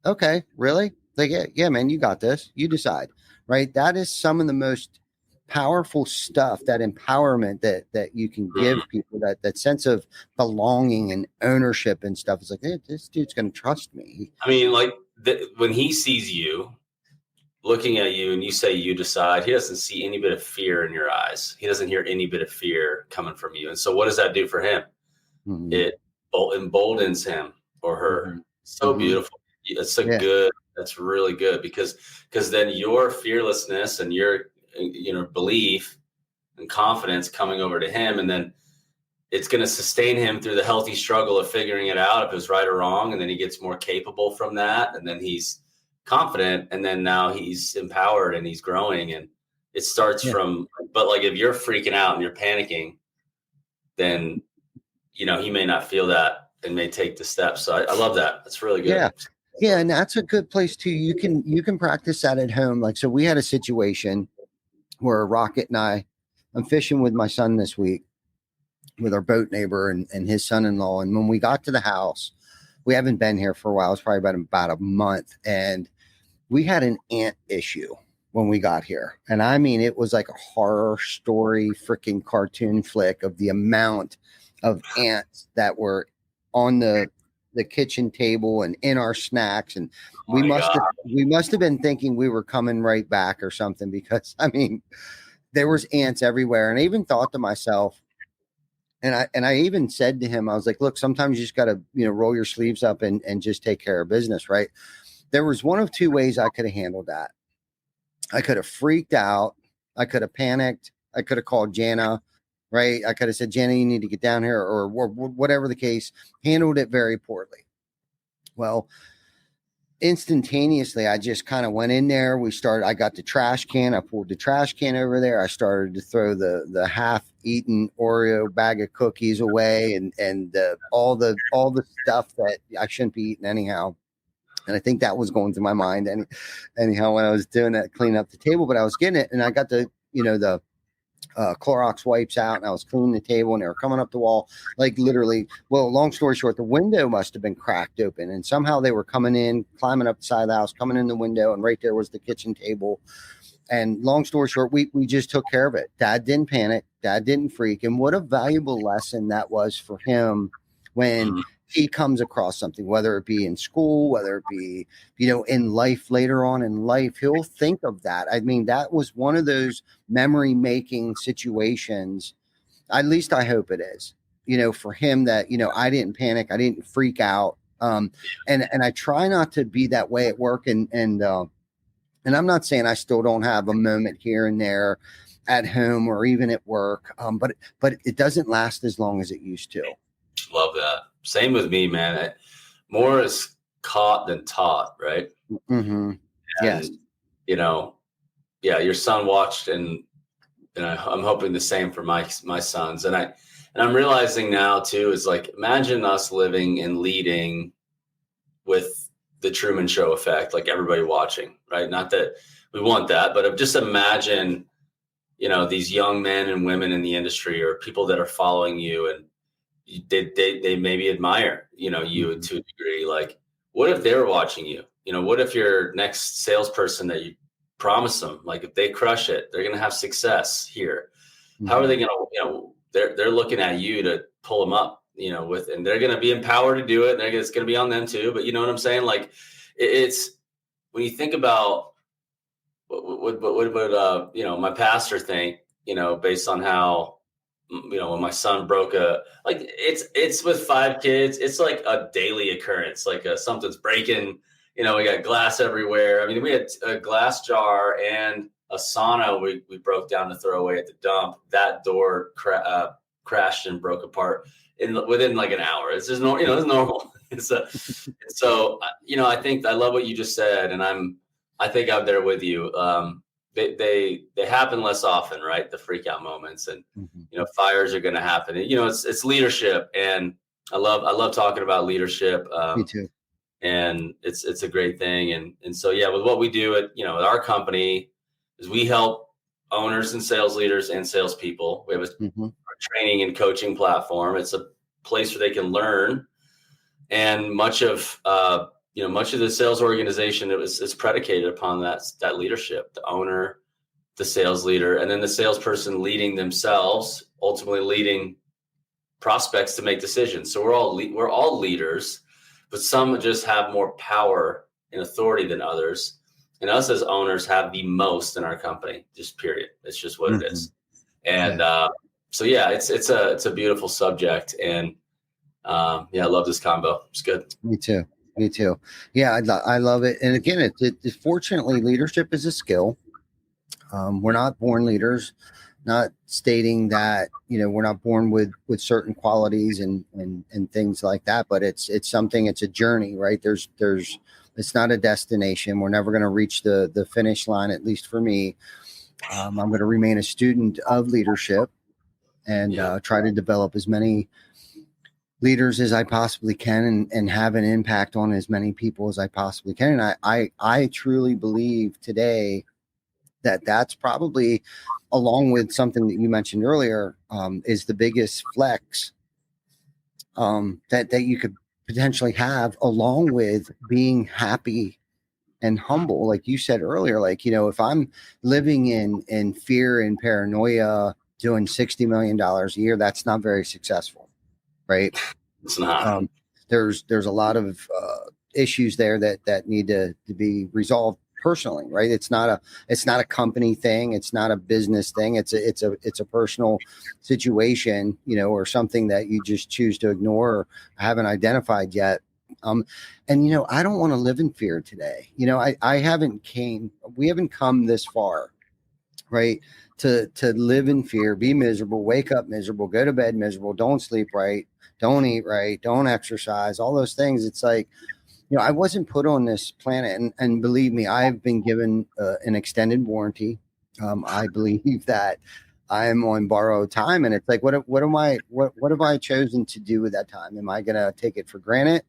okay, really? Like, yeah, man, you got this. You decide, right? That is some of the most powerful stuff, that empowerment that you can give people, that sense of belonging and ownership and stuff. It's like, hey, this dude's going to trust me. I mean, like when he sees you looking at you and you say you decide, he doesn't see any bit of fear in your eyes. He doesn't hear any bit of fear coming from you. And so what does that do for him? Mm-hmm. It emboldens him or her. Mm-hmm. So beautiful. It's good. That's really good because then your fearlessness and your, belief and confidence coming over to him, and then it's going to sustain him through the healthy struggle of figuring it out if it was right or wrong. And then he gets more capable from that. And then he's confident. And then now he's empowered and he's growing. And it starts from, but like if you're freaking out and you're panicking, then, he may not feel that and may take the steps. So I love that. That's really good. Yeah. Yeah, and that's a good place too. You can practice that at home. Like, so we had a situation where Rocket and I'm fishing with my son this week with our boat neighbor and his son-in-law. And when we got to the house, we haven't been here for a while. It's probably about a month. And we had an ant issue when we got here. And I mean, it was like a horror story, freaking cartoon flick of the amount of ants that were on the kitchen table and in our snacks, and we must have been thinking we were coming right back or something, because I mean there was ants everywhere. And I even thought to myself, and I even said to him, I was like, look, sometimes you just got to roll your sleeves up and just take care of business, right? There was one of two ways I could have handled that. I could have freaked out, I could have panicked, I could have called Jana, right? I could have said, Jenny, you need to get down here, or whatever the case, handled it very poorly. Well, instantaneously, I just kind of went in there. I got the trash can. I pulled the trash can over there. I started to throw the half-eaten Oreo bag of cookies away and all the stuff that I shouldn't be eating anyhow. And I think that was going through my mind anyhow when I was doing that, cleaning up the table. But I was getting it, and I got the Clorox wipes out, and I was cleaning the table, and they were coming up the wall, like literally. Well, long story short, the window must have been cracked open, and somehow they were coming in, climbing up the side of the house, coming in the window, and right there was the kitchen table. And long story short, we just took care of it. Dad didn't panic. Dad didn't freak. And what a valuable lesson that was for him when he comes across something, whether it be in school, whether it be, in life later on in life, he'll think of that. I mean, that was one of those memory making situations. At least I hope it is, for him, that, I didn't panic. I didn't freak out. And I try not to be that way at work. And I'm not saying I still don't have a moment here and there at home or even at work. But it doesn't last as long as it used to. Love that. Same with me, man. More is caught than taught, right? Mm-hmm. Yes. Your son watched, and I'm hoping the same for my sons. And I'm realizing now too, is like, imagine us living and leading with the Truman Show effect, like everybody watching, right? Not that we want that, but just imagine, these young men and women in the industry, or people that are following you, and they maybe admire, you to a degree. Like, what if they were watching you? What if your next salesperson that you promise them, like, if they crush it, they're going to have success here. Mm-hmm. How are they going to, they're looking at you to pull them up, and they're going to be empowered to do it. And it's going to be on them too. But you know what I'm saying? Like it's when you think about what would my pastor think, based on how, when my son broke it's with 5 kids, it's like a daily occurrence, like something's breaking, we got glass everywhere. I mean, we had a glass jar and a sauna we broke down to throw away at the dump. That door crashed and broke apart within like an hour. It's just it's normal. So I think I love what you just said, and I think I'm there with you. They happen less often, right? The freak out moments, and fires are going to happen. It's leadership, and I love talking about leadership. Me too. And it's a great thing, and so with what we do at our company is we help owners and sales leaders and salespeople. We have a training and coaching platform. It's a place where they can learn, and much of the sales organization is predicated upon that leadership, the owner, the sales leader, and then the salesperson leading themselves, ultimately leading prospects to make decisions. So we're all leaders, but some just have more power and authority than others. And us as owners have the most in our company, just period. It's just what it is. And it's a beautiful subject. And I love this combo. It's good. Me too. Yeah, I love it. And again, it fortunately, leadership is a skill. We're not born leaders, not stating that, we're not born with certain qualities and things like that, but it's something, it's a journey, right? It's not a destination. We're never going to reach the finish line, at least for me. I'm going to remain a student of leadership and try to develop as many leaders as I possibly can and have an impact on as many people as I possibly can. And I truly believe today that that's probably, along with something that you mentioned earlier, is the biggest flex that you could potentially have, along with being happy and humble. Like you said earlier, like, if I'm living in fear and paranoia, doing $60 million a year, that's not very successful. Right. It's not. There's a lot of issues there that need to be resolved personally. Right. It's not a company thing. It's not a business thing. It's a personal situation, or something that you just choose to ignore or haven't identified yet. And I don't want to live in fear today. We haven't come this far, right? To live in fear, be miserable, wake up miserable, go to bed miserable, don't sleep right, don't eat right, don't exercise, all those things. It's like, I wasn't put on this planet, and believe me, I've been given an extended warranty. I believe that I'm on borrowed time, and it's like, what have I chosen to do with that time? Am I going to take it for granted,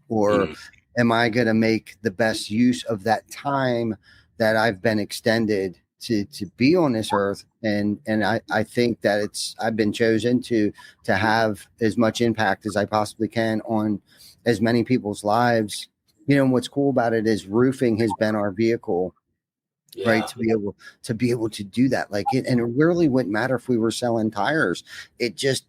or am I going to make the best use of that time that I've been extended to be on this earth? And I think that I've been chosen to have as much impact as I possibly can on as many people's lives. And what's cool about it is roofing has been our vehicle, right? To be able to do that. And it really wouldn't matter if we were selling tires. It just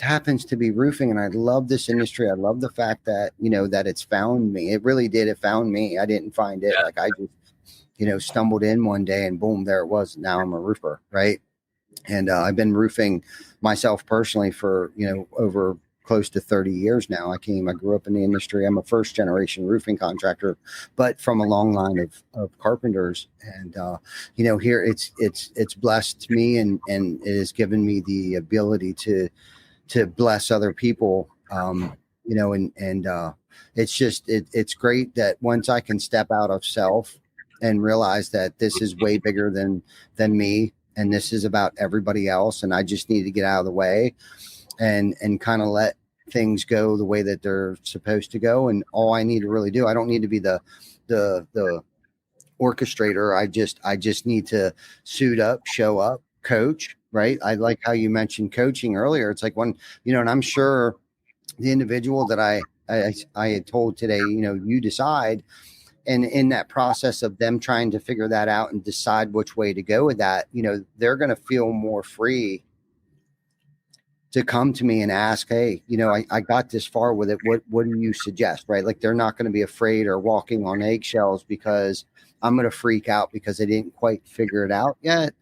happens to be roofing. And I love this industry. I love the fact that, that it's found me. It really did. It found me. I didn't find it. Like I just, stumbled in one day and boom, there it was. Now I'm a roofer. Right. And I've been roofing myself personally for, over close to 30 years now. I grew up in the industry. I'm a first generation roofing contractor, but from a long line of carpenters. And, here it's blessed me and it has given me the ability to bless other people. It's great that once I can step out of self and realize that this is way bigger than me, and this is about everybody else, and I just need to get out of the way and kind of let things go the way that they're supposed to go. And all I need to really do, I don't need to be the orchestrator. I just need to suit up, show up, coach. Right. I like how you mentioned coaching earlier. It's like when, and I'm sure the individual that I had told today, you decide. And in that process of them trying to figure that out and decide which way to go with that, they're going to feel more free to come to me and ask, hey, I got this far with it. What do you suggest? Right. Like they're not going to be afraid or walking on eggshells because I'm going to freak out because I didn't quite figure it out yet.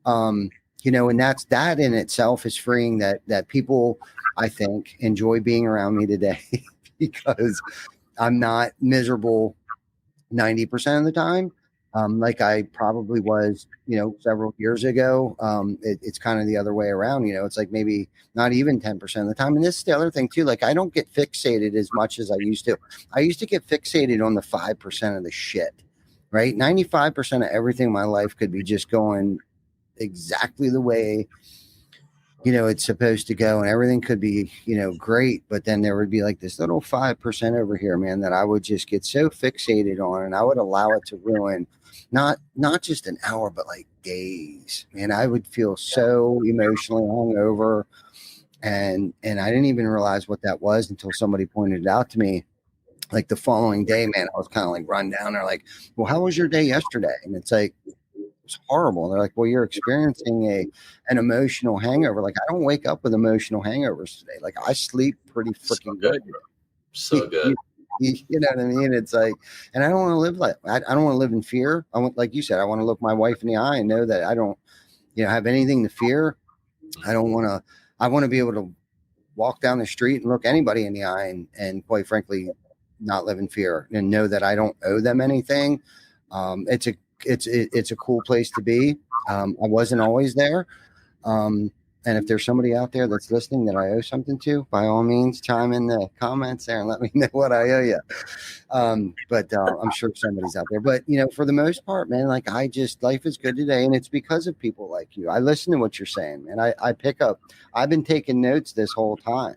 And that in itself is freeing, that people, I think, enjoy being around me today because I'm not miserable 90% of the time. Like I probably was, several years ago. It's kind of the other way around. It's like maybe not even 10% of the time. And this is the other thing too. Like I don't get fixated as much as I used to. I used to get fixated on the 5% of the shit, right? 95% of everything in my life could be just going exactly the way it's supposed to go, and everything could be great, but then there would be like this little 5% over here, man, that I would just get so fixated on, and I would allow it to ruin not just an hour but like days, man. I would feel so emotionally hungover, and I didn't even realize what that was until somebody pointed it out to me. Like the following day, man, I was kind of like run down. They're like, well, how was your day yesterday? And it's like, it's horrible. They're like, well, you're experiencing an emotional hangover. Like I don't wake up with emotional hangovers today. Like I sleep pretty freaking good. So good. You know what I mean? It's like, and I don't want to live like, I don't want to live in fear. I want, like you said, I want to look my wife in the eye and know that I don't, have anything to fear. I want to be able to walk down the street and look anybody in the eye and quite frankly, not live in fear and know that I don't owe them anything. It's a cool place to be. I wasn't always there. And if there's somebody out there that's listening that I owe something to, by all means, chime in the comments there and let me know what I owe you. But I'm sure somebody's out there. But, for the most part, man, like life is good today. And it's because of people like you. I listen to what you're saying, man. I pick up. I've been taking notes this whole time.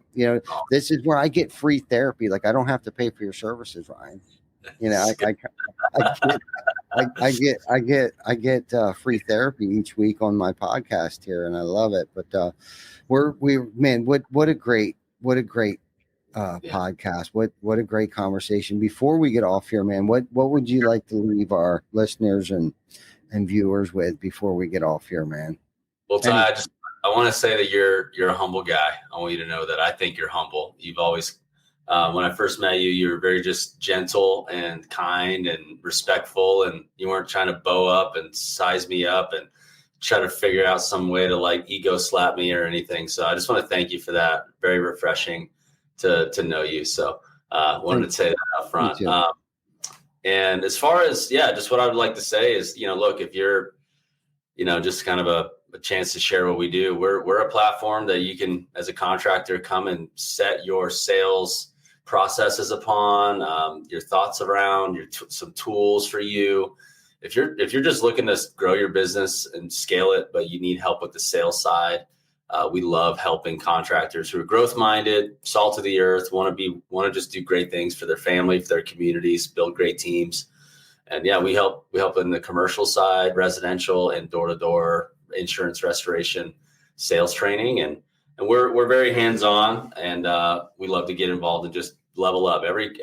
This is where I get free therapy. Like I don't have to pay for your services, Ryan. I get free therapy each week on my podcast here, and I love it. But what a great podcast. What a great conversation. Before we get off here, man, what would you like to leave our listeners and viewers with before we get off here, man? Well, Ty, I want to say that you're a humble guy. I want you to know that I think you're humble. You've always when I first met you, you were very just gentle and kind and respectful, and you weren't trying to bow up and size me up and try to figure out some way to like ego slap me or anything. So I just want to thank you for that. Very refreshing to know you. So wanted to say that up front. And as far as, just what I would like to say is, look, if you're, just kind of a chance to share what we do, we're a platform that you can, as a contractor, come and set your sales processes upon, your thoughts around, some tools for you. If you're just looking to grow your business and scale it, but you need help with the sales side, we love helping contractors who are growth minded, salt of the earth, want to just do great things for their family, for their communities, build great teams. And we help in the commercial side, residential, and door-to-door insurance restoration, sales training, and we're very hands-on, and we love to get involved and just level up. Every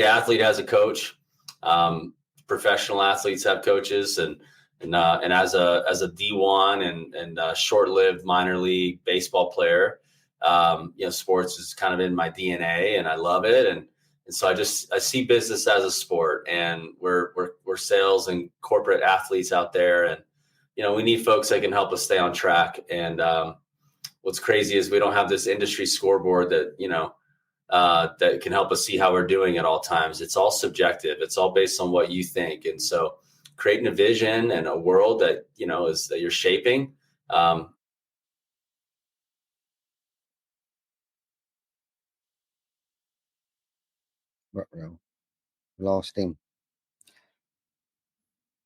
athlete has a coach. Professional athletes have coaches, and as a D1 and short-lived minor league baseball player, sports is kind of in my DNA, and I love it. And so I see business as a sport, and we're sales and corporate athletes out there, and we need folks that can help us stay on track. And what's crazy is we don't have this industry scoreboard that that can help us see how we're doing at all times. It's all subjective. It's all based on what you think. And so creating a vision and a world that is that you're shaping. Lost him.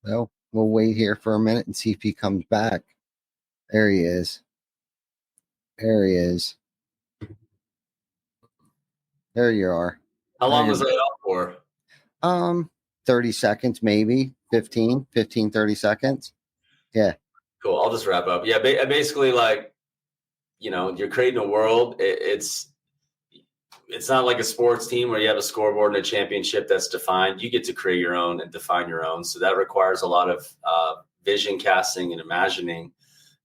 Well, we'll wait here for a minute and see if he comes back. There he is. There you are. How long was that up for? 30 seconds, maybe 15, 30 seconds. Yeah. Cool. I'll just wrap up. Yeah. Basically, you're creating a world. It's not like a sports team where you have a scoreboard and a championship that's defined. You get to create your own and define your own. So that requires a lot of vision casting and imagining.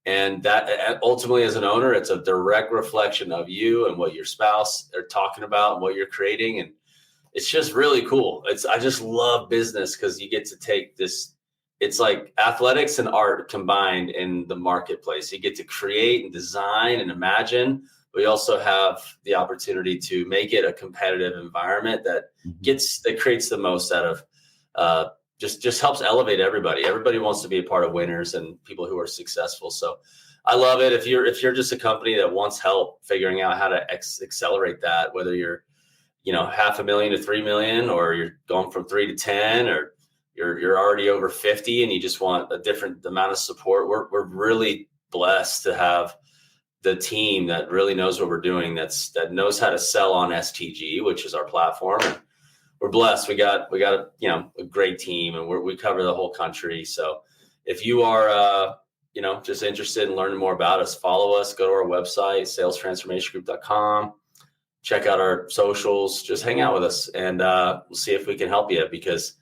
And that ultimately, as an owner, it's a direct reflection of you and what your spouse are talking about and what you're creating. And it's just really cool. I just love business because you get to take this. It's like athletics and art combined in the marketplace. You get to create and design and imagine. We also have the opportunity to make it a competitive environment that creates the most out of just helps elevate everybody. Everybody wants to be a part of winners and people who are successful. So I love it. If you're just a company that wants help figuring out how to accelerate that, whether you're, $500,000 to 3 million, or you're going from 3 to 10, or you're already over 50 and you just want a different amount of support. We're really blessed to have the team that really knows what we're doing. That knows how to sell on STG, which is our platform. And we're blessed. We got a great team, and we cover the whole country. So if you are, just interested in learning more about us, follow us, go to our website, salestransformationgroup.com, check out our socials, just hang out with us, and we'll see if we can help you, because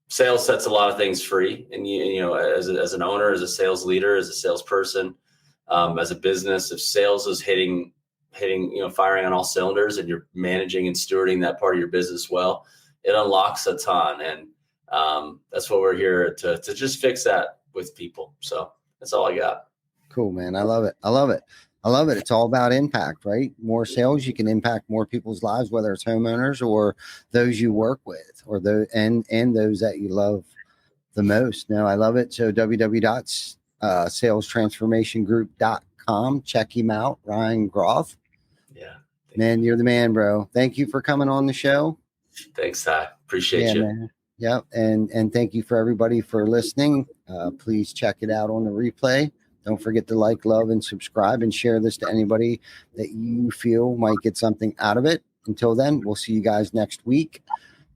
sales sets a lot of things free. And as an owner, as a sales leader, as a salesperson, as a business, if sales is hitting, firing on all cylinders, and you're managing and stewarding that part of your business well, it unlocks a ton. And that's what we're here to just fix that with people. So that's all I got. Cool, man. I love it. It's all about impact, right? More sales, you can impact more people's lives, whether it's homeowners or those you work with, or and those that you love the most. No, I love it. So www.salestransformationgroup.com. Check him out, Ryan Groth. Yeah. Man, you're the man, bro. Thank you for coming on the show. Thanks, Ty. Appreciate you. Man. Yep. And thank you for everybody for listening. Please check it out on the replay. Don't forget to like, love, and subscribe, and share this to anybody that you feel might get something out of it. Until then, we'll see you guys next week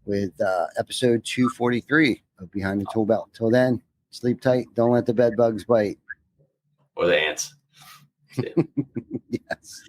with episode 243 of Behind the Tool Belt. Till then, sleep tight. Don't let the bed bugs bite. Or the ants. Yes.